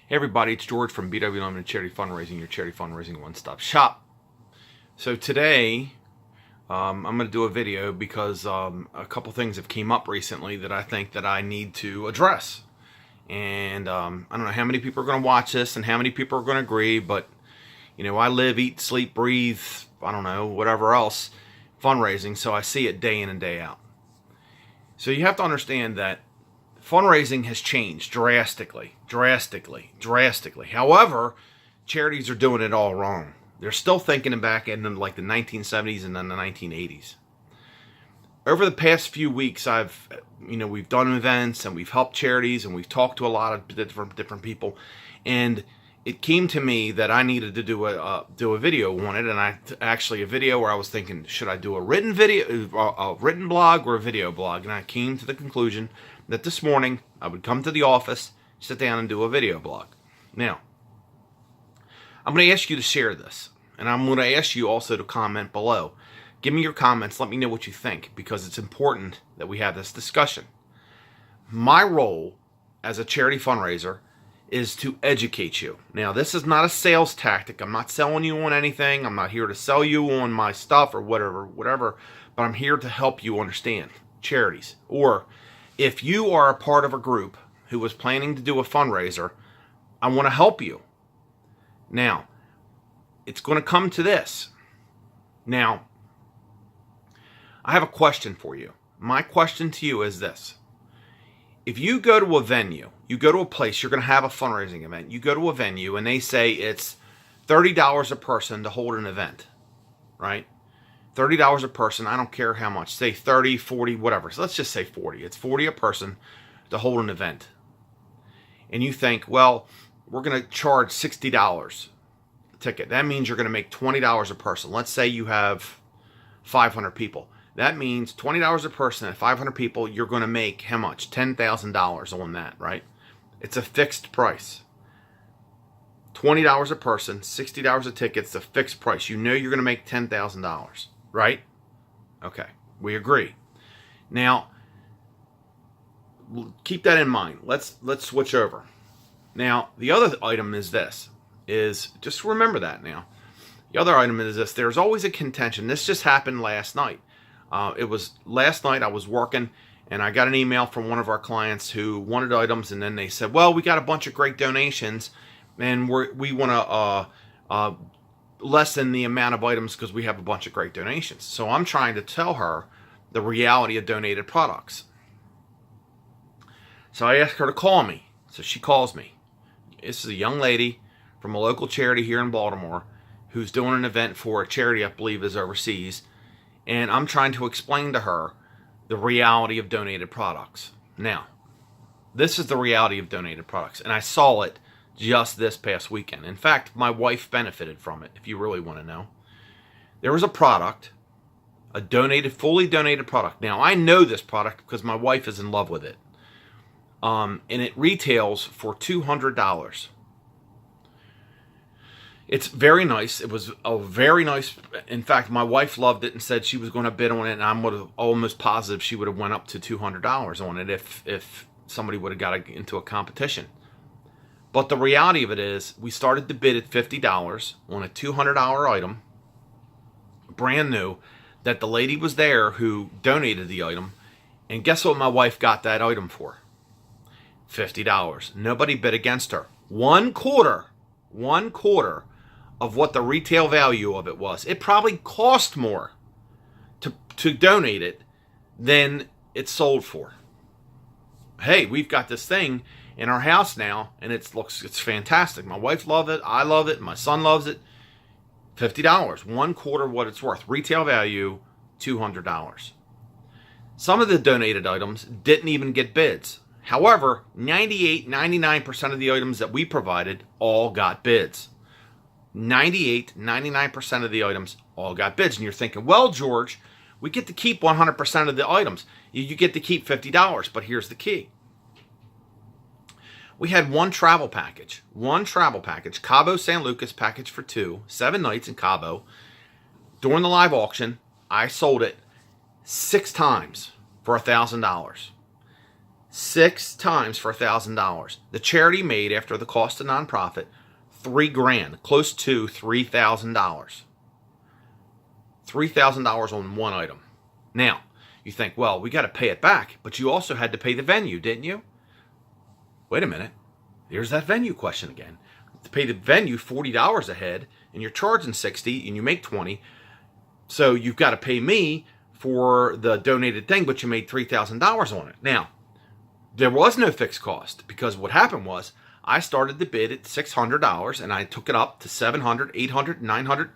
Hey everybody, it's George from BW Limited Charity Fundraising, your charity fundraising one-stop shop. So today, I'm going to do a video because a couple things have came up recently that I think that I need to address. And I don't know how many people are going to watch this and how many people are going to agree, but you know, I live, eat, sleep, breathe, I don't know, whatever else, fundraising, so I see it day in and day out. So you have to understand that fundraising has changed drastically. However, charities are doing it all wrong. They're still thinking back in like the 1970s and then the 1980s. Over the past few weeks, we've done events and we've helped charities and we've talked to a lot of different people, and it came to me that I needed to do a video on it, and actually a video where I was thinking, should I do a written video, a written blog, or a video blog? And I came to the conclusion that this morning I would come to the office, sit down, and do a video blog. Now, I'm going to ask you to share this, and I'm going to ask you also to comment below. Give me your comments. Let me know what you think, because it's important that we have this discussion. My role as a charity fundraiser is to educate you. Now, this is not a sales tactic. I'm not selling you on anything. I'm not here to sell you on my stuff or whatever, but I'm here to help you understand charities. Or if you are a part of a group who was planning to do a fundraiser, I want to help you. Now, it's going to come to this. Now, I have a question for you. My question to you is this. If you go to a venue, you go to a place, you're going to have a fundraising event, you go to a venue and they say it's $30 a person to hold an event, right? $30 a person, I don't care how much, say 30, 40, whatever. So let's just say 40. It's 40 a person to hold an event. And you think, well, we're going to charge $60 a ticket. That means you're going to make $20 a person. Let's say you have 500 people. That means $20 a person at 500 people, you're going to make how much? $10,000 on that, right? It's a fixed price. $20 a person, $60 a ticket, it's a fixed price. You know you're going to make $10,000, right? Okay, we agree. Now, keep that in mind. Let's switch over. Now, the other item is this, just remember that now. The other item is this, there's always a contention. This just happened last night. It was last night I was working and I got an email from one of our clients who wanted items, and then they said, well, we got a bunch of great donations and we want to lessen the amount of items because we have a bunch of great donations. So I'm trying to tell her the reality of donated products. So I asked her to call me. So she calls me. This is a young lady from a local charity here in Baltimore who's doing an event for a charity I believe is overseas. And I'm trying to explain to her the reality of donated products. Now, this is the reality of donated products. And I saw it just this past weekend. In fact, my wife benefited from it, if you really want to know. There was a product, a fully donated product. Now, I know this product because my wife is in love with it. And it retails for $200. It's very nice. It was a very nice. In fact, my wife loved it and said she was going to bid on it, and I'm almost positive she would have went up to $200 on it if somebody would have got into a competition. But the reality of it is, we started to bid at $50 on a $200 item, brand new, that the lady was there who donated the item, and guess what my wife got that item for? $50. Nobody bid against her. One quarter of what the retail value of it was. It probably cost more to donate it than it sold for. Hey, we've got this thing in our house now, and it's fantastic. My wife loves it. I love it. My son loves it. $50. One quarter of what it's worth. Retail value, $200. Some of the donated items didn't even get bids. However, 99% of the items that we provided all got bids. 99% of the items all got bids. And you're thinking, well, George, we get to keep 100% of the items. You get to keep $50, but here's the key. We had one travel package, Cabo San Lucas package for 2, 7 nights in Cabo. During the live auction, I sold it 6 times for $1,000. 6 times for $1,000. The charity made, after the cost of nonprofit, $3,000, close to $3,000. $3,000 on one item. Now, you think, well, we got to pay it back, but you also had to pay the venue, didn't you? Wait a minute. There's that venue question again. To pay the venue $40 a head, and you're charging $60, and you make $20, so you've got to pay me for the donated thing, but you made $3,000 on it. Now, there was no fixed cost, because what happened was I started the bid at $600, and I took it up to $700, $800, $900.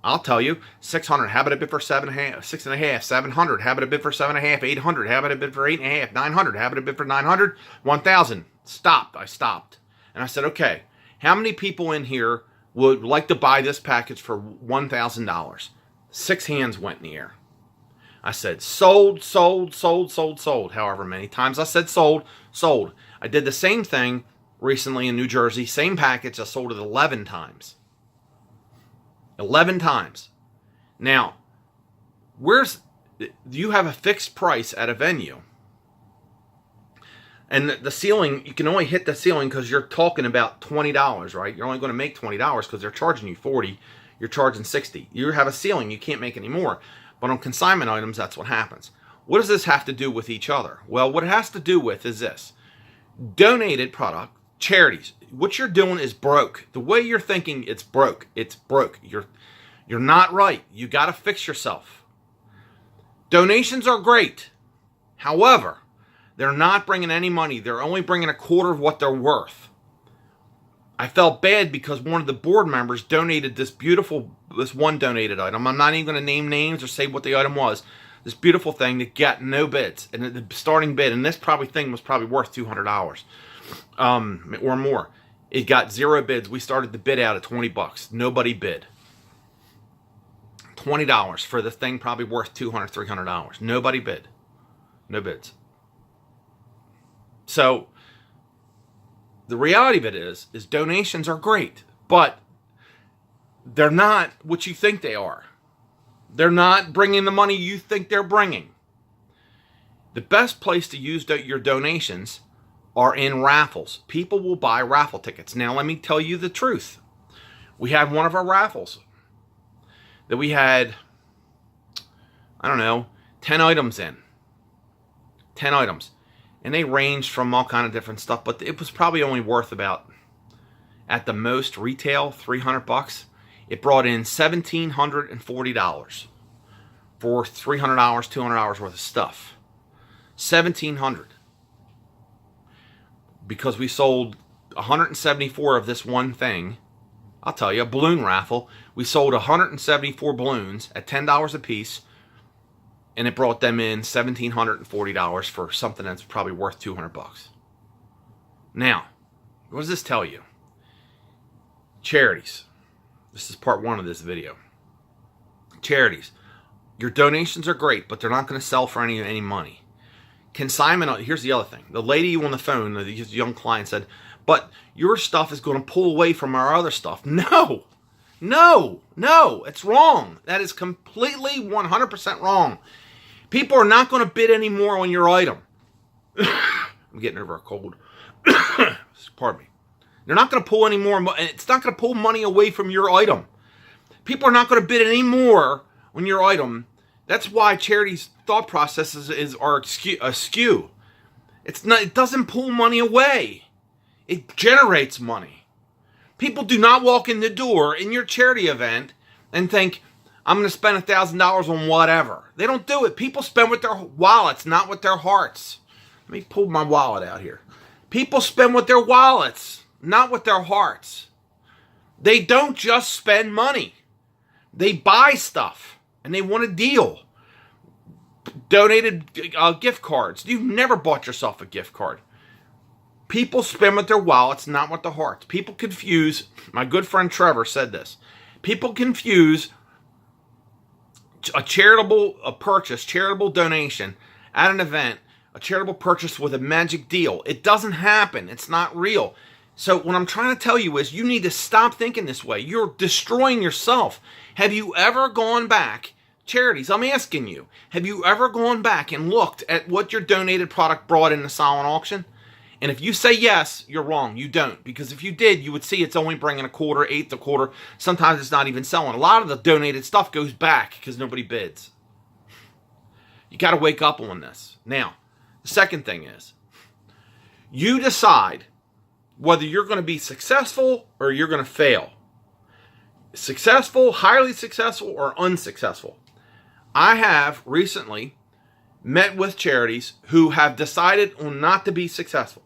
I'll tell you, $600. How about a bid for $6.5, $700. How about a bid for $7.5, $800. How about a bid for $8.5, $900. How about a bid for $900, $1,000. I stopped. And I said, okay, how many people in here would like to buy this package for $1,000? 6 hands went in the air. I said, sold, sold, sold, sold, sold. However many times I said sold, sold. I did the same thing recently in New Jersey. Same package. I sold it 11 times. 11 times. Now, you have a fixed price at a venue. And the ceiling, you can only hit the ceiling because you're talking about $20, right? You're only going to make $20 because they're charging you $40. You're charging $60. You have a ceiling. You can't make any more. But on consignment items, that's what happens. What does this have to do with each other? Well, what it has to do with is this. Donated product, charities. What you're doing is broke. The way you're thinking, it's broke. It's broke. You're not right. You got to fix yourself. Donations are great. However, they're not bringing any money. They're only bringing a quarter of what they're worth. I felt bad because one of the board members donated this one donated item. I'm not even going to name names or say what the item was. This beautiful thing that got no bids. And the starting bid, and this thing was probably worth $200 or more. It got 0 bids. We started the bid out at $20. Nobody bid. $20 for the thing probably worth $200, $300. Nobody bid. No bids. So the reality of it is donations are great, but they're not what you think they are. They're not bringing the money you think they're bringing. The best place to use your donations are in raffles. People will buy raffle tickets. Now, let me tell you the truth. We had one of our raffles that we had, 10 items in. 10 items. And they ranged from all kind of different stuff, but it was probably only worth about, at the most, retail, $300. It brought in $1,740 for $300, $200 worth of stuff. $1,700. Because we sold 174 of this one thing. I'll tell you, a balloon raffle. We sold 174 balloons at $10 a piece. And it brought them in $1,740 for something that's probably worth $200. Now, what does this tell you? Charities. This is part 1 of this video. Charities. Your donations are great, but they're not going to sell for any money. Consignment, here's the other thing. The lady on the phone, the young client said, but your stuff is going to pull away from our other stuff. No, it's wrong. That is completely 100% wrong. People are not going to bid anymore on your item. I'm getting over a cold. Pardon me. They're not going to pull any more. It's not going to pull money away from your item. People are not going to bid any more on your item. That's why charities' thought processes are askew. It doesn't pull money away. It generates money. People do not walk in the door in your charity event and think, I'm going to spend $1,000 on whatever. They don't do it. People spend with their wallets, not with their hearts. Let me pull my wallet out here. People spend with their wallets, not with their hearts. They don't just spend money. They buy stuff, and they want a deal. Donated gift cards. You've never bought yourself a gift card. People spend with their wallets, not with their hearts. People confuse, my good friend Trevor said this, people confuse a charitable donation at an event, a charitable purchase with a magic deal. It doesn't happen. It's not real. So what I'm trying to tell you is you need to stop thinking this way. You're destroying yourself. Have you ever gone back Charities, I'm asking you, have you ever gone back and looked at what your donated product brought in the silent auction? And if you say yes, you're wrong. You don't. Because if you did, you would see it's only bringing a quarter, eighth, a quarter. Sometimes it's not even selling. A lot of the donated stuff goes back because nobody bids. You got to wake up on this. Now, the second thing is, you decide whether you're going to be successful or you're going to fail. Successful, highly successful, or unsuccessful. I have recently met with charities who have decided on not to be successful.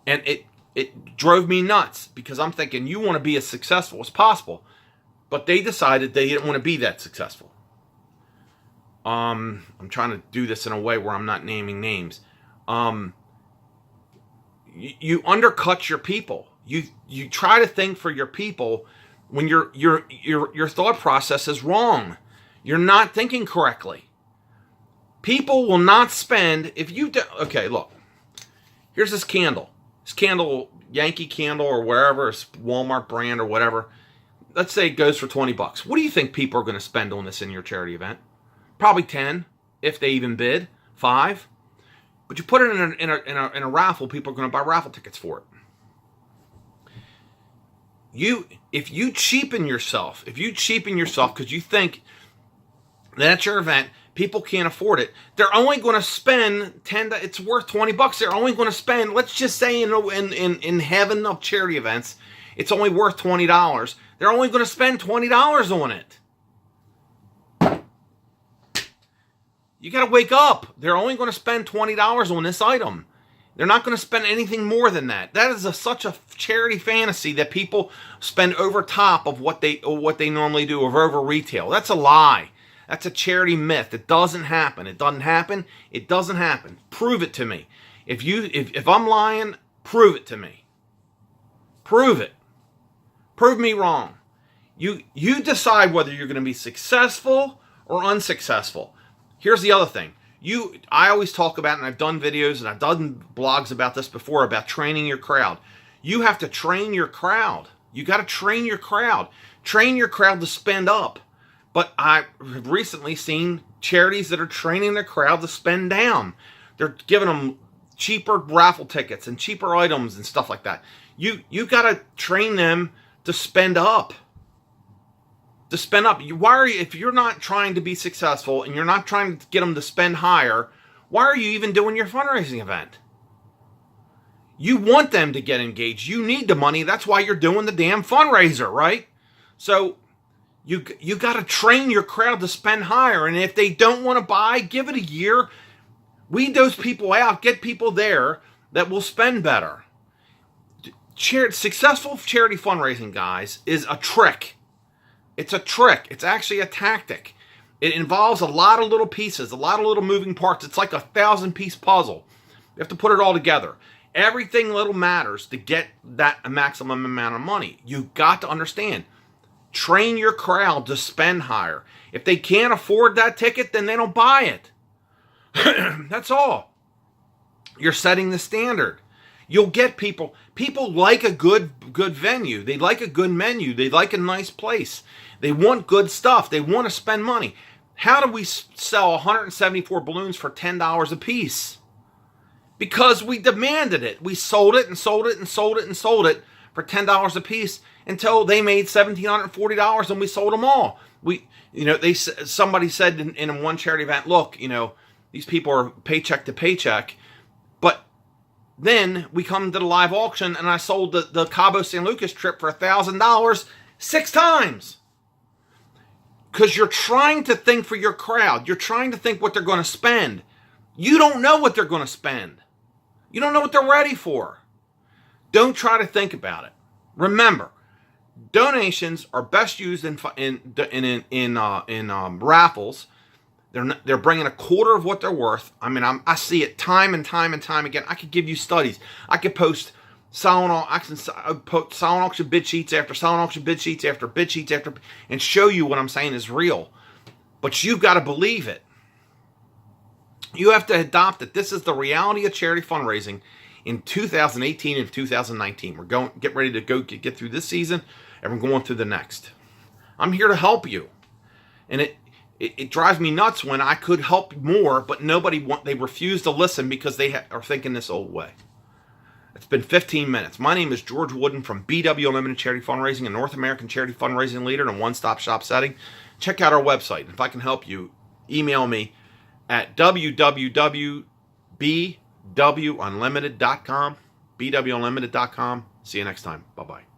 And it drove me nuts because I'm thinking you want to be as successful as possible. But they decided they didn't want to be that successful. I'm trying to do this in a way where I'm not naming names. You undercut your people. You try to think for your people when your thought process is wrong. You're not thinking correctly. People will not spend if you do. Okay, look. Here's this candle. This candle, Yankee Candle or wherever, it's Walmart brand or whatever. Let's say it goes for $20. What do you think people are going to spend on this in your charity event? Probably 10, if they even bid. 5. But you put it in a raffle, people are going to buy raffle tickets for it. If you cheapen yourself because you think that at your event people can't afford it, they're only going to spend it's worth $20. They're only going to spend, let's just say in heaven of charity events, it's only worth $20. They're only going to spend $20 on it. You got to wake up. They're only going to spend $20 on this item. They're not going to spend anything more than that. That is such a charity fantasy that people spend over top of what they normally do, or over retail. That's a lie. That's a charity myth. It doesn't happen. It doesn't happen. It doesn't happen. Prove it to me. If I'm lying, prove it to me. Prove it. Prove me wrong. You decide whether you're going to be successful or unsuccessful. Here's the other thing. I always talk about, and I've done videos and I've done blogs about this before, about training your crowd. You have to train your crowd. You got to train your crowd. Train your crowd to spend up. But I've recently seen charities that are training their crowd to spend down. They're giving them cheaper raffle tickets and cheaper items and stuff like that. You got to train them to spend up. To spend up. If you're not trying to be successful and you're not trying to get them to spend higher, why are you even doing your fundraising event? You want them to get engaged. You need the money. That's why you're doing the damn fundraiser, right? So you got to train your crowd to spend higher. And if they don't want to buy, give it a year. Weed those people out. Get people there that will spend better. Successful charity fundraising, guys, is a trick. It's a trick. It's actually a tactic. It involves a lot of little pieces, a lot of little moving parts. It's like a 1,000-piece puzzle. You have to put it all together. Everything little matters to get that maximum amount of money. You got to understand. Train your crowd to spend higher. If they can't afford that ticket, then they don't buy it. That's all. You're setting the standard. You'll get people. People like a good venue. They like a good menu. They like a nice place. They want good stuff. They want to spend money. How do we sell 174 balloons for $10 a piece? Because we demanded it. We sold it and sold it and sold it and sold it for $10 a piece until they made $1,740 and we sold them all. Somebody said in one charity event, look, these people are paycheck to paycheck. But then we come to the live auction and I sold the Cabo San Lucas trip for $1,000 6 times. Because you're trying to think for your crowd. You're trying to think what they're going to spend. You don't know what they're going to spend. You don't know what they're ready for. Don't try to think about it. Remember, donations are best used in raffles. They're bringing a quarter of what they're worth. I mean, I see it time and time and time again. I could give you studies. I could post silent auction bid sheets after silent auction bid sheets after bid sheets after, and show you what I'm saying is real. But you've got to believe it. You have to adopt it. This is the reality of charity fundraising in 2018 and 2019. We're get ready to get through this season, and we're going through the next. I'm here to help you. And it drives me nuts when I could help more, but they refuse to listen because they are thinking this old way. It's been 15 minutes. My name is George Wooden from BW Unlimited Charity Fundraising, a North American charity fundraising leader in a one-stop shop setting. Check out our website. If I can help you, email me at www.bwunlimited.com. bwunlimited.com. See you next time. Bye-bye.